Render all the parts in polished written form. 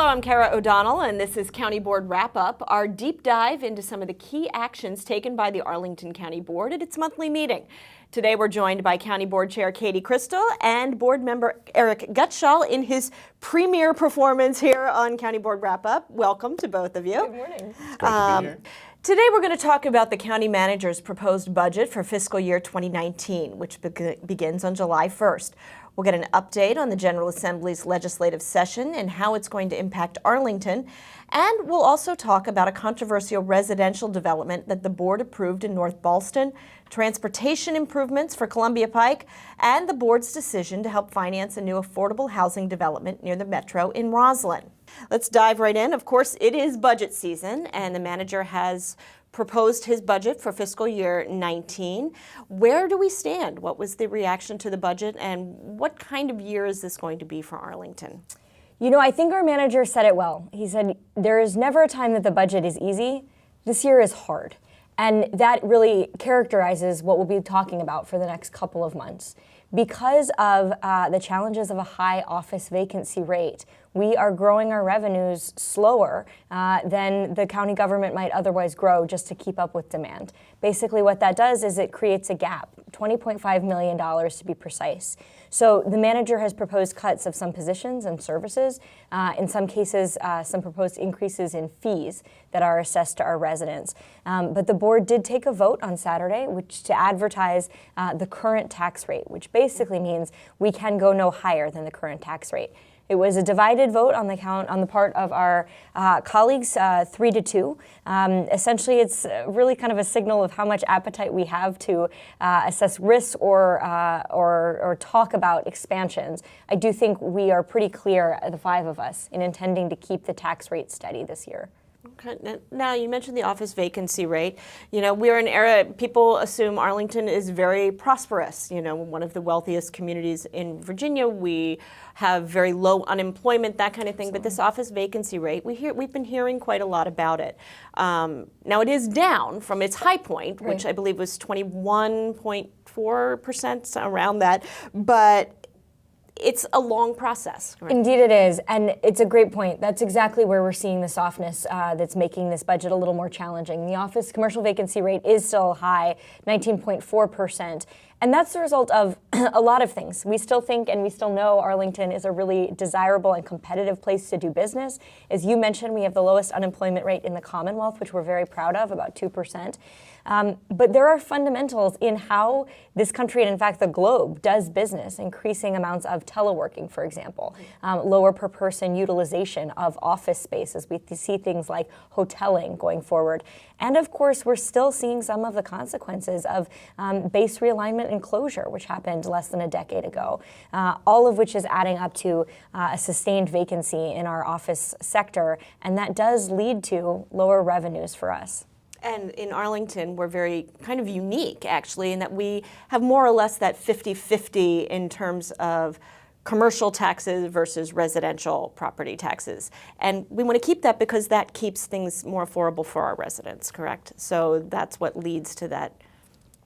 I'm Kara O'Donnell, and this is County Board Wrap-Up, our deep dive into some of the key actions taken by the Arlington County Board at its monthly meeting. Today we're joined by County Board Chair Katie Cristol and Board Member Erik Gutshall in his premiere performance here on County Board Wrap-Up. Welcome to both of you. Good morning. It's great to be here. Today we're going to talk about the county manager's proposed budget for fiscal year 2019, which begins on July 1st. We'll get an update on the General Assembly's legislative session and how it's going to impact Arlington. And we'll also talk about a controversial residential development that the board approved in North Ballston, transportation improvements for Columbia Pike, and the board's decision to help finance a new affordable housing development near the Metro in Roslyn. Let's dive right in. Of course, it is budget season, and the manager has proposed his budget for fiscal year 19. Where do we stand? What was the reaction to the budget, and what kind of year is this going to be for Arlington? You know, I think our manager said it well. He said, there is never a time that the budget is easy. This year is hard. And that really characterizes what we'll be talking about for the next couple of months. Because of the challenges of a high office vacancy rate, we are growing our revenues slower than the county government might otherwise grow just to keep up with demand. Basically what that does is it creates a gap, $20.5 million to be precise. So the manager has proposed cuts of some positions and services, in some cases some proposed increases in fees that are assessed to our residents. But the board did take a vote on Saturday to advertise the current tax rate, which basically means we can go no higher than the current tax rate. It was a divided vote on the part of our colleagues, 3-2. Essentially, it's really kind of a signal of how much appetite we have to assess risks or talk about expansions. I do think we are pretty clear, the five of us, in intending to keep the tax rate steady this year. Okay. Now, you mentioned the office vacancy rate. You know, we're in an era, people assume Arlington is very prosperous, you know, one of the wealthiest communities in Virginia. We have very low unemployment, that kind of thing. But this office vacancy rate, we've been hearing quite a lot about it. Now, it is down from its high point, Right, which I believe was 21.4%, around that. But it's a long process. Correct? Indeed it is, and it's a great point. That's exactly where we're seeing the softness that's making this budget a little more challenging. The office commercial vacancy rate is still high, 19.4%, and that's the result of a lot of things. We still think and we still know Arlington is a really desirable and competitive place to do business. As you mentioned, we have the lowest unemployment rate in the Commonwealth, which we're very proud of, about 2%. But there are fundamentals in how this country, and in fact the globe, does business, increasing amounts of teleworking, for example, lower per person utilization of office spaces. We see things like hoteling going forward. And of course, we're still seeing some of the consequences of base realignment and closure, which happened less than a decade ago, all of which is adding up to a sustained vacancy in our office sector, and that does lead to lower revenues for us. And in Arlington, we're very kind of unique, actually, in that we have more or less that 50-50 in terms of commercial taxes versus residential property taxes. And we want to keep that because that keeps things more affordable for our residents, correct? So that's what leads to that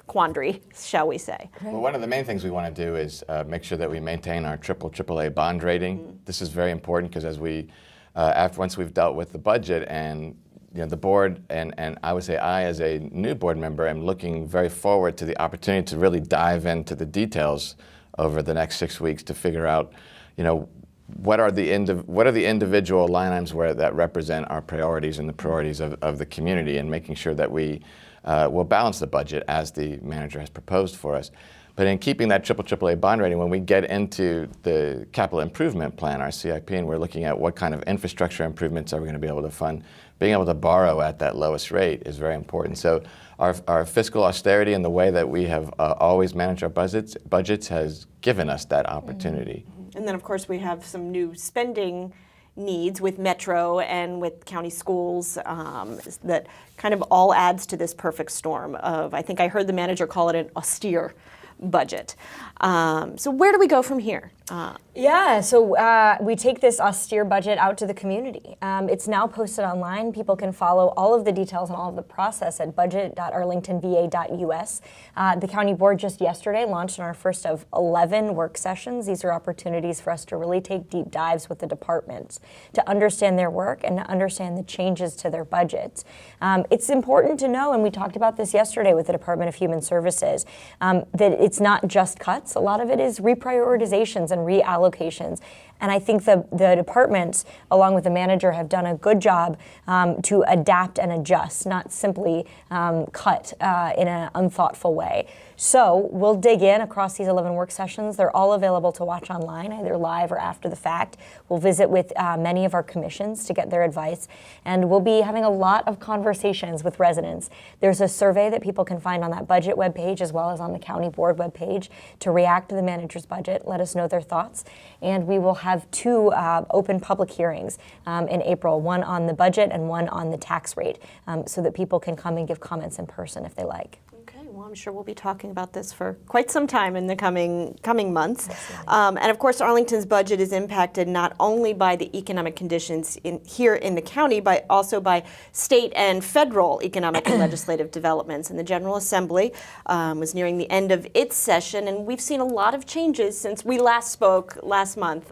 quandary, shall we say. Well, one of the main things we want to do is make sure that we maintain our AAA bond rating. Mm-hmm. This is very important because as once we've dealt with the budget and the board, and I would say I, as a new board member, am looking very forward to the opportunity to really dive into the details over the next 6 weeks to figure out, what are the individual line items that represent our priorities and the priorities of the community, and making sure that we will balance the budget as the manager has proposed for us. But in keeping that AAA bond rating, when we get into the capital improvement plan, our CIP, and we're looking at what kind of infrastructure improvements are we going to be able to fund, being able to borrow at that lowest rate is very important. So our fiscal austerity and the way that we have always managed our budgets has given us that opportunity. Mm-hmm. And then, of course, we have some new spending needs with Metro and with county schools that kind of all adds to this perfect storm of, I think I heard the manager call it an austere budget. So where do we go from here? Yeah, so we take this austere budget out to the community. It's now posted online. People can follow all of the details and all of the process at budget.arlingtonva.us. The county board just yesterday launched our first of 11 work sessions. These are opportunities for us to really take deep dives with the departments to understand their work and to understand the changes to their budgets. It's important to know, and we talked about this yesterday with the Department of Human Services, that it's not just cuts. A lot of it is reprioritizations and reallocations. And I think the departments, along with the manager, have done a good job to adapt and adjust, not simply cut in an unthoughtful way. So we'll dig in across these 11 work sessions. They're all available to watch online, either live or after the fact. We'll visit with many of our commissions to get their advice, and we'll be having a lot of conversations with residents. There's a survey that people can find on that budget webpage as well as on the county board webpage to react to the manager's budget, let us know their thoughts, and we will have two open public hearings in April, one on the budget and one on the tax rate, so that people can come and give comments in person if they like. Okay, well, I'm sure we'll be talking about this for quite some time in the coming months. And of course, Arlington's budget is impacted not only by the economic conditions here in the county, but also by state and federal economic and legislative developments. And the General Assembly was nearing the end of its session, and we've seen a lot of changes since we last spoke last month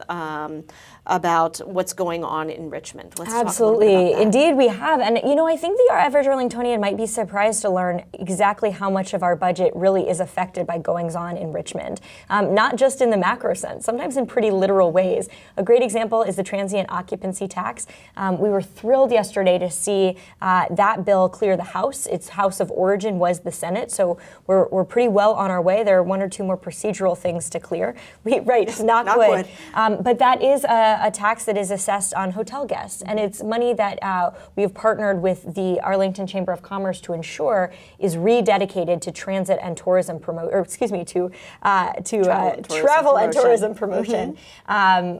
about what's going on in Richmond. Let's talk a little bit about that. Indeed we have. And you know, I think the average Arlingtonian might be surprised to learn exactly how much of our budget really is affected by goings on in Richmond. Not just in the macro sense, sometimes in pretty literal ways. A great example is the transient occupancy tax. We were thrilled yesterday to see that bill clear the House. Its House of origin was the Senate, so we're pretty well on our way. There are one or two more procedural things to clear. Right, knock wood. But that is a tax that is assessed on hotel guests, and it's money that we have partnered with the Arlington Chamber of Commerce to ensure is rededicated to transit and tourism travel and tourism promotion,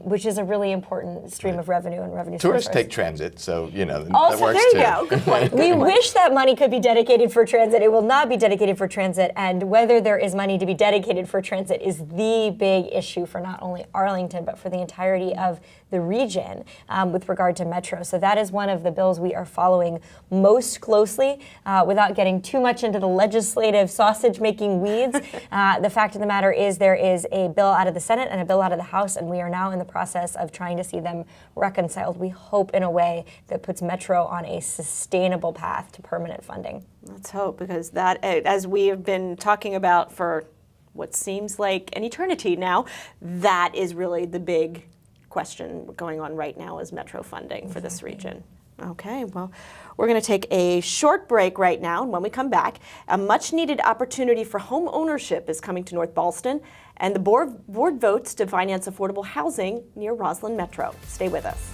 which is a really important stream of revenue and revenue. Tourists take transit, so you know also, that works there you too. go. Good point. We wish that money could be dedicated for transit. It will not be dedicated for transit, and whether there is money to be dedicated for transit is the big issue for not only Arlington but for the entirety of the region with regard to Metro. So that is one of the bills we are following most closely without getting too much into the legislative sausage-making weeds. The fact of the matter is there is a bill out of the Senate and a bill out of the House, and we are now in the process of trying to see them reconciled. We hope in a way that puts Metro on a sustainable path to permanent funding. Let's hope, because that, as we have been talking about for what seems like an eternity now, that is really the big question going on right now is Metro funding for this region. Okay, well, we're going to take a short break right now, and when we come back, a much-needed opportunity for home ownership is coming to North Ballston, and the board votes to finance affordable housing near Roslyn Metro. Stay with us.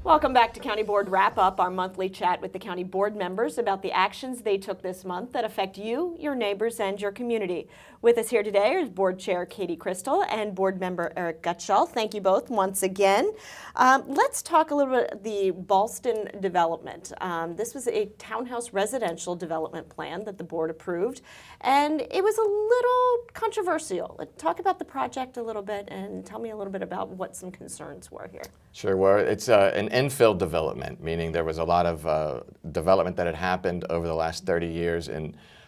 Welcome back to County Board Wrap Up, our monthly chat with the county board members about the actions they took this month that affect you, your neighbors, and your community. With us here today is Board Chair Katie Cristol and Board Member Erik Gutshall. Thank you both once again. Let's talk a little bit about the Ballston development. This was a townhouse residential development plan that the board approved, and it was a little controversial. Talk about the project a little bit and tell me a little bit about what some concerns were here. Sure. Well, it's an infill development, meaning there was a lot of development that had happened over the last 30 years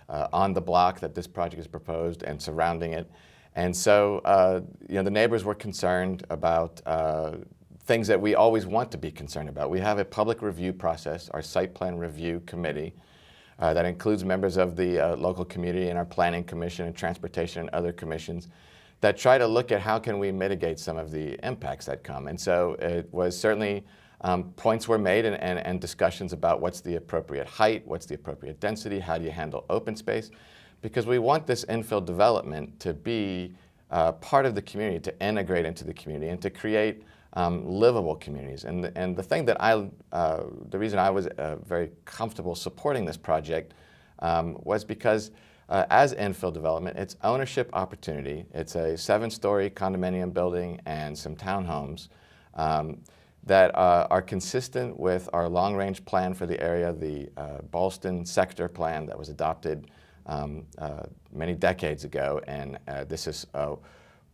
on the block that this project is proposed and surrounding it. And so, you know, the neighbors were concerned about things that we always want to be concerned about. We have a public review process, our site plan review committee, that includes members of the local community and our planning commission and transportation and other commissions that try to look at how can we mitigate some of the impacts that come. And so it was certainly points were made and discussions about what's the appropriate height, what's the appropriate density, how do you handle open space, because we want this infill development to be part of the community, to integrate into the community and to create livable communities. And the thing that the reason I was very comfortable supporting this project was because as infill development, it's ownership opportunity. It's a 7-story condominium building and some townhomes that are consistent with our long-range plan for the area, the Ballston sector plan that was adopted many decades ago. And this is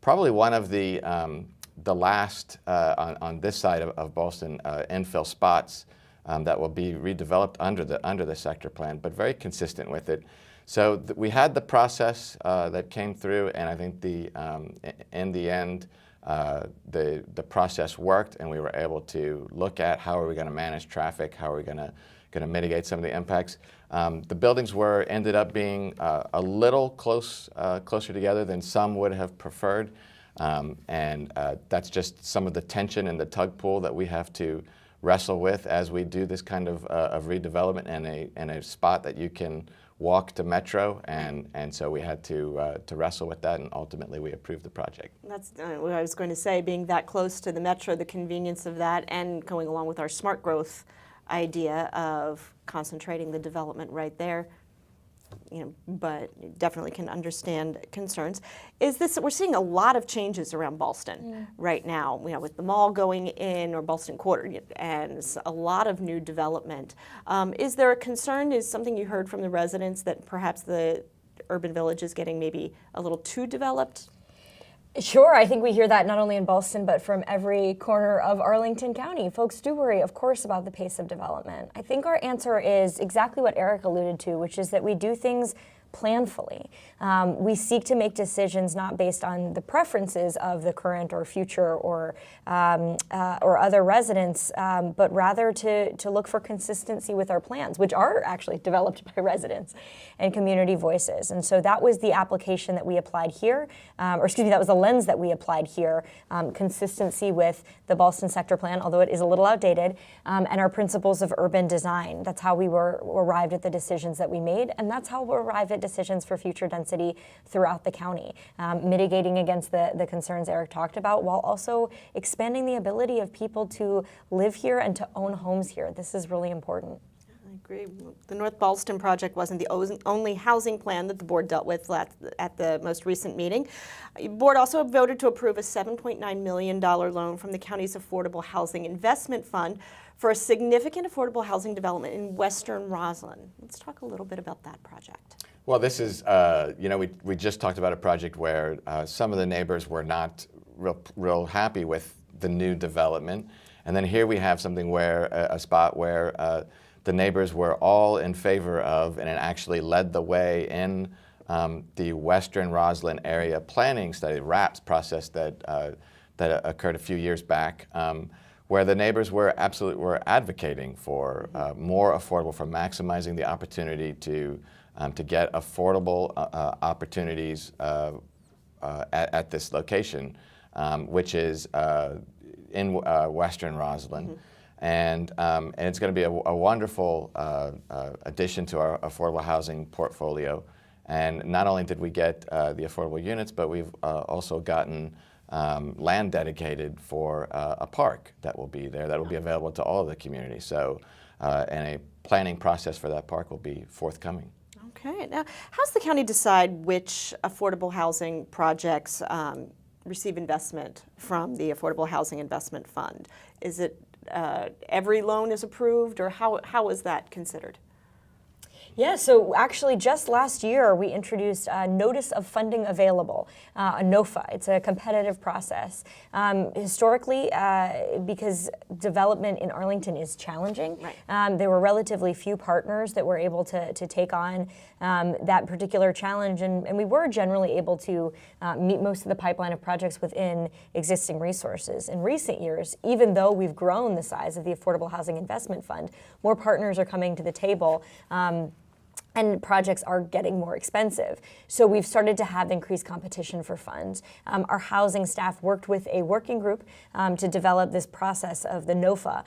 probably one of the last on this side of Ballston infill spots that will be redeveloped under the sector plan, but very consistent with it. So we had the process that came through, and I think in the end, the process worked, and we were able to look at how are we going to manage traffic, how are we going to mitigate some of the impacts. The buildings ended up being a little closer together than some would have preferred, and that's just some of the tension and the tug pull that we have to wrestle with as we do this kind of redevelopment in a spot that you can walk to Metro, and so we had to wrestle with that, and ultimately we approved the project. That's what I was going to say, being that close to the Metro, the convenience of that, and going along with our smart growth idea of concentrating the development right there, but definitely can understand concerns. We're seeing a lot of changes around Ballston right now, with the mall going in, or Ballston Quarter, and a lot of new development. Is there a concern, is something you heard from the residents, that perhaps the urban village is getting maybe a little too developed? Sure, I think we hear that not only in Ballston, but from every corner of Arlington County. Folks do worry, of course, about the pace of development. I think our answer is exactly what Erik alluded to, which is that we do things planfully. We seek to make decisions not based on the preferences of the current or future or other residents, but rather to look for consistency with our plans, which are actually developed by residents and community voices. And so that was the application that we applied here, that was the lens that we applied here, consistency with the Ballston sector plan, although it is a little outdated, and our principles of urban design. That's how we arrived at the decisions that we made, and that's how we'll arrive at decisions for future density throughout the county, mitigating against the concerns Erik talked about, while also expanding the ability of people to live here and to own homes here. This is really important. I agree. The North Ballston project wasn't the only housing plan that the board dealt with at the most recent meeting. The board also voted to approve a $7.9 million loan from the county's Affordable Housing Investment Fund for a significant affordable housing development in western Roslyn. Let's talk a little bit about that project. Well, this is, we just talked about a project where some of the neighbors were not real happy with the new development. And then here we have something where, a spot where the neighbors were all in favor of, and it actually led the way in the Western Roslyn area planning study, RAPS process that occurred a few years back, where the neighbors were advocating for more affordable, for maximizing the opportunity to get affordable opportunities at this location, which is in Western Roslyn. Mm-hmm. And it's going to be a wonderful addition to our affordable housing portfolio. And not only did we get the affordable units, but we've also gotten land dedicated for a park that will be there, that will be available to all of the community. So, and a planning process for that park will be forthcoming. Okay. Now, how does the county decide which affordable housing projects receive investment from the Affordable Housing Investment Fund? Is it every loan is approved, or how is that considered? Yeah, so actually just last year we introduced a Notice of Funding Available, a NOFA. It's a competitive process. Historically, because development in Arlington is challenging, right. There were relatively few partners that were able to take on that particular challenge, and we were generally able to meet most of the pipeline of projects within existing resources. In recent years, even though we've grown the size of the Affordable Housing Investment Fund, more partners are coming to the table. And projects are getting more expensive. So we've started to have increased competition for funds. Our housing staff worked with a working group to develop this process of the NOFA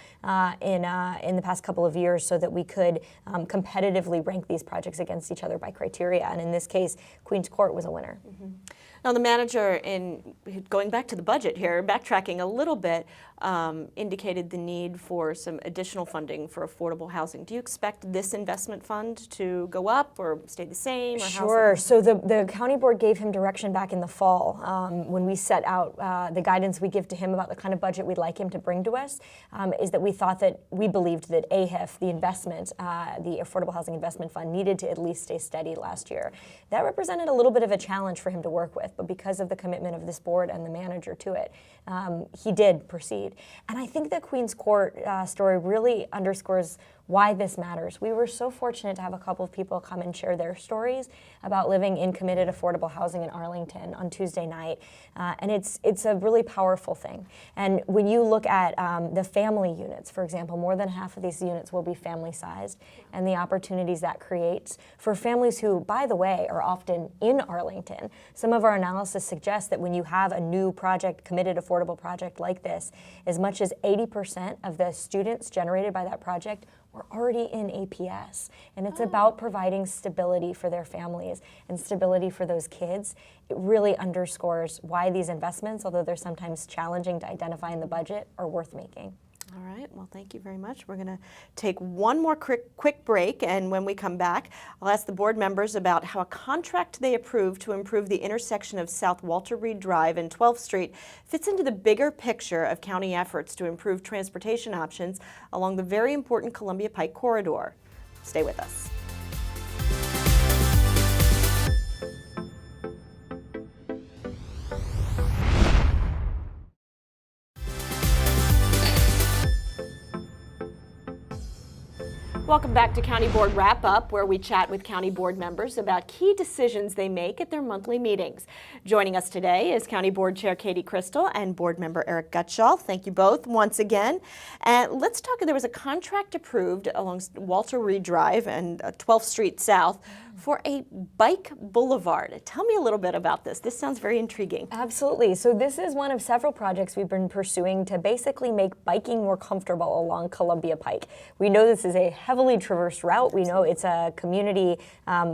in the past couple of years, so that we could competitively rank these projects against each other by criteria. And in this case, Queens Court was a winner. Mm-hmm. Now, the manager, going back to the budget here, backtracking a little bit, indicated the need for some additional funding for affordable housing. Do you expect this investment fund to go up or stay the same? Or Sure. So the county board gave him direction back in the fall when we set out the guidance we give to him about the kind of budget we'd like him to bring to us, is that we believed that AHIF, the investment, the Affordable Housing Investment Fund, needed to at least stay steady last year. That represented a little bit of a challenge for him to work with, but because of the commitment of this board and the manager to it, he did proceed. And I think the Queen's Court story really underscores why this matters. We were so fortunate to have a couple of people come and share their stories about living in committed affordable housing in Arlington on Tuesday night, and it's a really powerful thing. And when you look at the family units, for example, more than half of these units will be family-sized, and the opportunities that creates for families who, by the way, are often in Arlington. Some of our analysis suggests that when you have a new project, committed affordable project like this, as much as 80% of the students generated by that project were already in APS. And it's about providing stability for their families and stability for those kids. It really underscores why these investments, although they're sometimes challenging to identify in the budget, are worth making. All right, well, thank you very much. We're going to take one more quick break, and when we come back, I'll ask the board members about how a contract they approved to improve the intersection of South Walter Reed Drive and 12th Street fits into the bigger picture of county efforts to improve transportation options along the very important Columbia Pike corridor. Stay with us. Welcome back to County Board Wrap-Up, where we chat with county board members about key decisions they make at their monthly meetings. Joining us today is County Board Chair Katie Cristol and Board Member Erik Gutshall. Thank you both once again. And let's talk, there was a contract approved along Walter Reed Drive and 12th Street South for a bike boulevard. Tell me a little bit about this. This sounds very intriguing. Absolutely. So this is one of several projects we've been pursuing to basically make biking more comfortable along Columbia Pike. We know this is a heavily traversed route. We know it's a community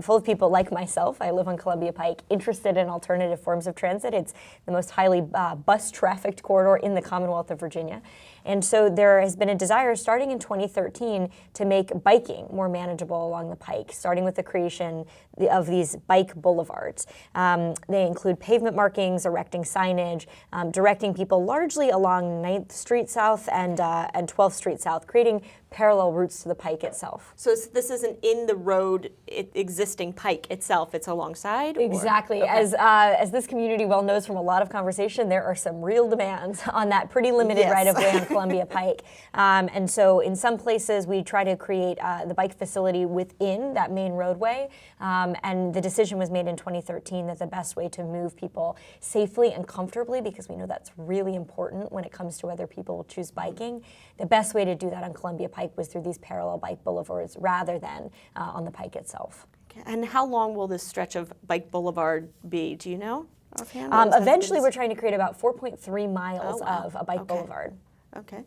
full of people like myself. I live on Columbia Pike, interested in alternative forms of transit. It's the most highly bus-trafficked corridor in the Commonwealth of Virginia. And so there has been a desire starting in 2013 to make biking more manageable along the Pike, starting with the creation of these bike boulevards. They include pavement markings, erecting signage, directing people largely along 9th Street South and 12th Street South, creating parallel routes to the Pike itself. So this isn't in the road existing Pike itself, it's alongside? Exactly. Okay. As this community well knows from a lot of conversation, there are some real demands on that pretty limited Yes. right-of-way on Columbia Pike. And so in some places we try to create the bike facility within that main roadway. And the decision was made in 2013 that the best way to move people safely and comfortably, because we know that's really important when it comes to whether people will choose biking, the best way to do that on Columbia Pike was through these parallel bike boulevards rather than on the Pike itself. Okay. And how long will this stretch of bike boulevard be? Do you know offhand? Eventually we're trying to create about 4.3 miles of a bike boulevard. Okay.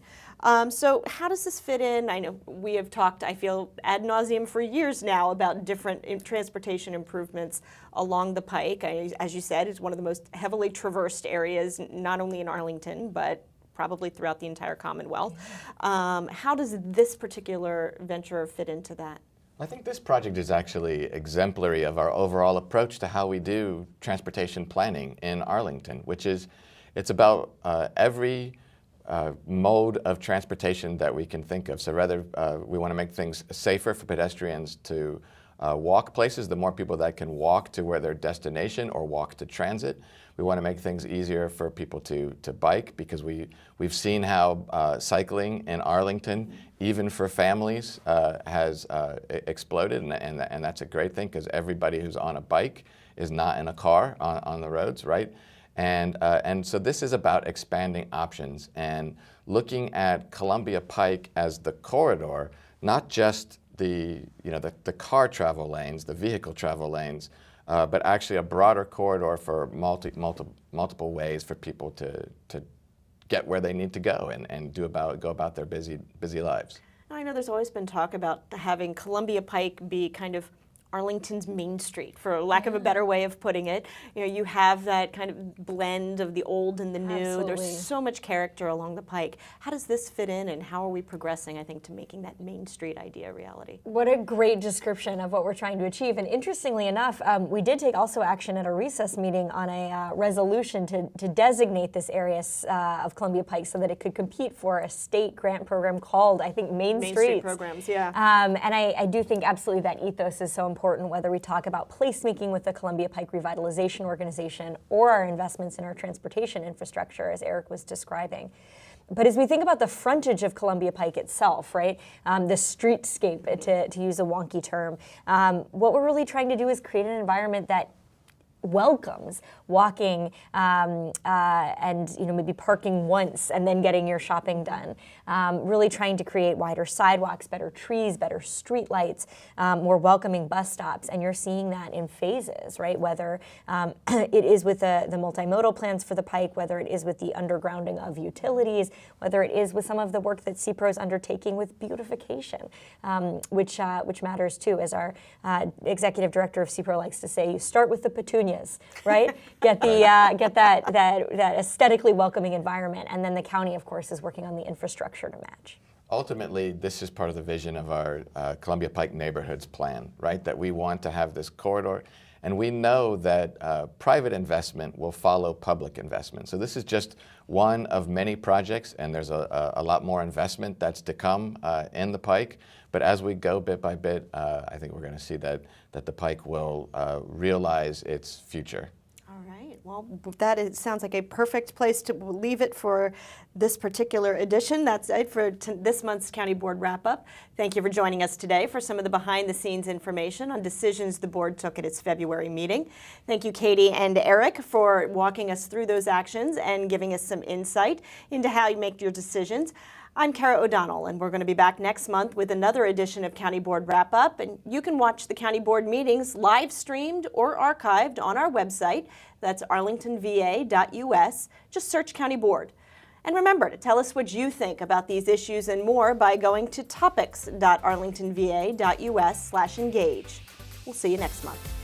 So how does this fit in? I know we have talked, I feel, ad nauseum for years now about different transportation improvements along the Pike. As you said, it's one of the most heavily traversed areas, not only in Arlington, but probably throughout the entire Commonwealth. How does this particular venture fit into that? I think this project is actually exemplary of our overall approach to how we do transportation planning in Arlington, which is it's about every mode of transportation that we can think of. So rather, we want to make things safer for pedestrians to walk places, the more people that can walk to where their destination or walk to transit. We want to make things easier for people to bike, because we've seen how cycling in Arlington, even for families, has exploded, and that's a great thing, because everybody who's on a bike is not in a car on the roads, right? And so this is about expanding options and looking at Columbia Pike as the corridor, not just the car travel lanes, the vehicle travel lanes, but actually a broader corridor for multiple ways for people to get where they need to go and go about their busy lives. I know there's always been talk about having Columbia Pike be kind of Arlington's Main Street, for lack of a better way of putting it. You know, you have that kind of blend of the old and the new. Absolutely. There's so much character along the Pike. How does this fit in, and how are we progressing, I think, to making that Main Street idea reality? What a great description of what we're trying to achieve. And interestingly enough, we did take also action at a recess meeting on a resolution to designate this area of Columbia Pike so that it could compete for a state grant program called, I think, Main Street programs, yeah. And I do think absolutely that ethos is so important, whether we talk about placemaking with the Columbia Pike Revitalization Organization or our investments in our transportation infrastructure, as Erik was describing. But as we think about the frontage of Columbia Pike itself, right, the streetscape, to use a wonky term, what we're really trying to do is create an environment that welcomes walking and maybe parking once and then getting your shopping done. Really trying to create wider sidewalks, better trees, better street lights, more welcoming bus stops, and you're seeing that in phases, right? Whether it is with the multimodal plans for the Pike, whether it is with the undergrounding of utilities, whether it is with some of the work that CPRO is undertaking with beautification, which matters too. As our executive director of CPRO likes to say, you start with the petunias, right? Get that aesthetically welcoming environment, and then the county, of course, is working on the infrastructure to match. Ultimately, this is part of the vision of our Columbia Pike Neighborhoods Plan, right? That we want to have this corridor, and we know that private investment will follow public investment. So this is just one of many projects, and there's a lot more investment that's to come in the Pike. But as we go bit by bit, I think we're going to see that the Pike will realize its future. All right. Well, sounds like a perfect place to leave it for this particular edition. That's it for this month's County Board Wrap-Up. Thank you for joining us today for some of the behind-the-scenes information on decisions the board took at its February meeting. Thank you, Katie and Erik, for walking us through those actions and giving us some insight into how you make your decisions. I'm Kara O'Donnell, and we're going to be back next month with another edition of County Board Wrap-Up. And you can watch the County Board meetings live streamed or archived on our website. That's arlingtonva.us. Just search County Board. And remember to tell us what you think about these issues and more by going to topics.arlingtonva.us/engage. We'll see you next month.